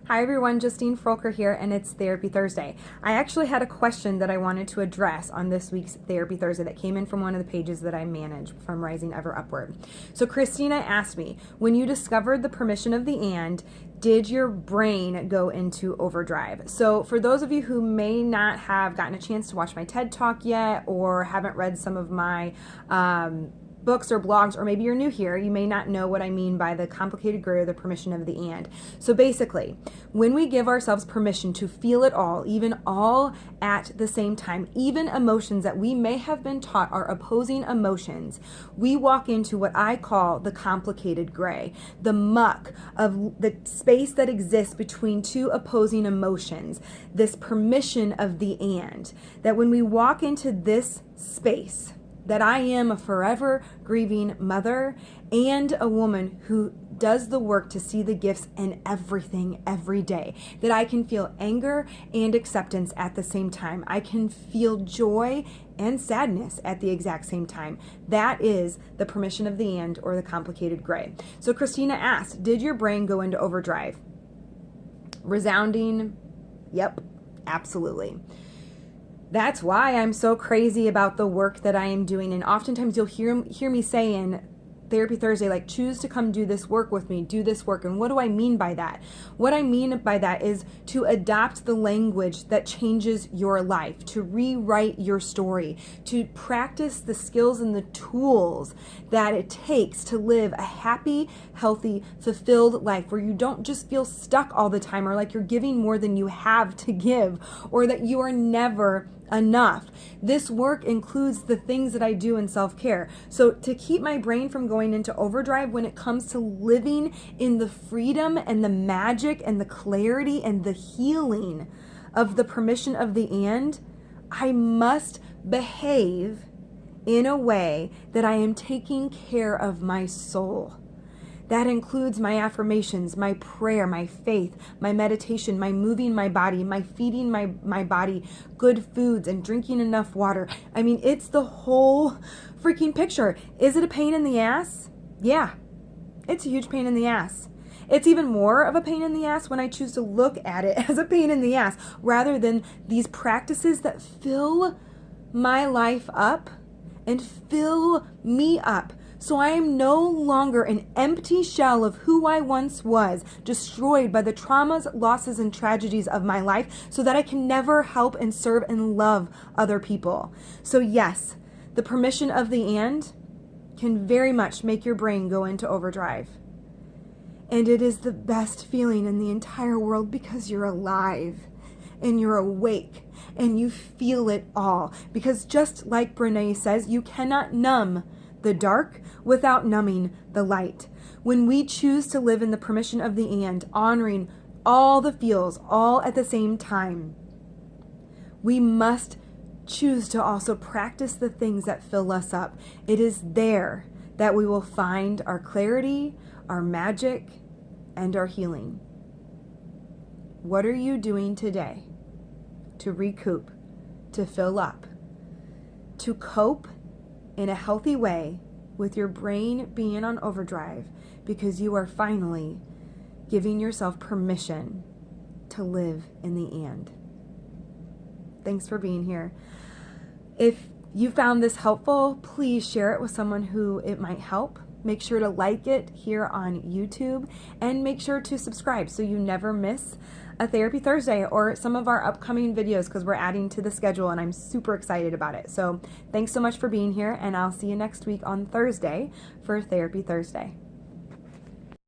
Hi everyone, Justine Froelker here, and it's Therapy Thursday. I actually had a question that I wanted to address on this week's Therapy Thursday that came in from one of the pages that I manage from Rising Ever Upward. So Christina asked me, when you discovered the permission of the and, did your brain go into overdrive? So for those of you who may not have gotten a chance to watch my TED Talk yet, or haven't read some of my books or blogs, or maybe you're new here, you may not know what I mean by the complicated gray or the permission of the and. So basically, when we give ourselves permission to feel it all, even all at the same time, even emotions that we may have been taught are opposing emotions, we walk into what I call the complicated gray, the muck of the space that exists between two opposing emotions, this permission of the and, that when we walk into this space, that I am a forever grieving mother and a woman who does the work to see the gifts in everything every day, that I can feel anger and acceptance at the same time. I can feel joy and sadness at the exact same time. That is the permission of the and, or the complicated gray. So Christina asked, did your brain go into overdrive? Resounding, yep, absolutely. That's why I'm so crazy about the work that I am doing. And oftentimes you'll hear me say in Therapy Thursday, like, choose to come do this work with me, do this work. And what do I mean by that? What I mean by that is to adopt the language that changes your life, to rewrite your story, to practice the skills and the tools that it takes to live a happy, healthy, fulfilled life where you don't just feel stuck all the time, or like you're giving more than you have to give, or that you are never enough. This work includes the things that I do in self-care. So to keep my brain from going into overdrive when it comes to living in the freedom and the magic and the clarity and the healing of the permission of the and, I must behave in a way that I am taking care of my soul. That includes my affirmations, my prayer, my faith, my meditation, my moving my body, my feeding my body good foods and drinking enough water. I mean, it's the whole freaking picture. Is it a pain in the ass? Yeah, it's a huge pain in the ass. It's even more of a pain in the ass when I choose to look at it as a pain in the ass rather than these practices that fill my life up and fill me up. So I am no longer an empty shell of who I once was, destroyed by the traumas, losses, and tragedies of my life, so that I can never help and serve and love other people. So yes, the permission of the and can very much make your brain go into overdrive. And it is the best feeling in the entire world because you're alive and you're awake and you feel it all. Because just like Brene says, you cannot numb the dark without numbing the light. When we choose to live in the permission of the and, honoring all the feels all at the same time, we must choose to also practice the things that fill us up. It is there that we will find our clarity, our magic, and our healing. What are you doing today to recoup, to fill up, to cope in a healthy way with your brain being on overdrive, because you are finally giving yourself permission to live in the and? Thanks for being here. If you found this helpful, please share it with someone who it might help. Make sure to like it here on YouTube, and make sure to subscribe so you never miss a Therapy Thursday or some of our upcoming videos, because we're adding to the schedule and I'm super excited about it. So thanks so much for being here, and I'll see you next week on Thursday for Therapy Thursday.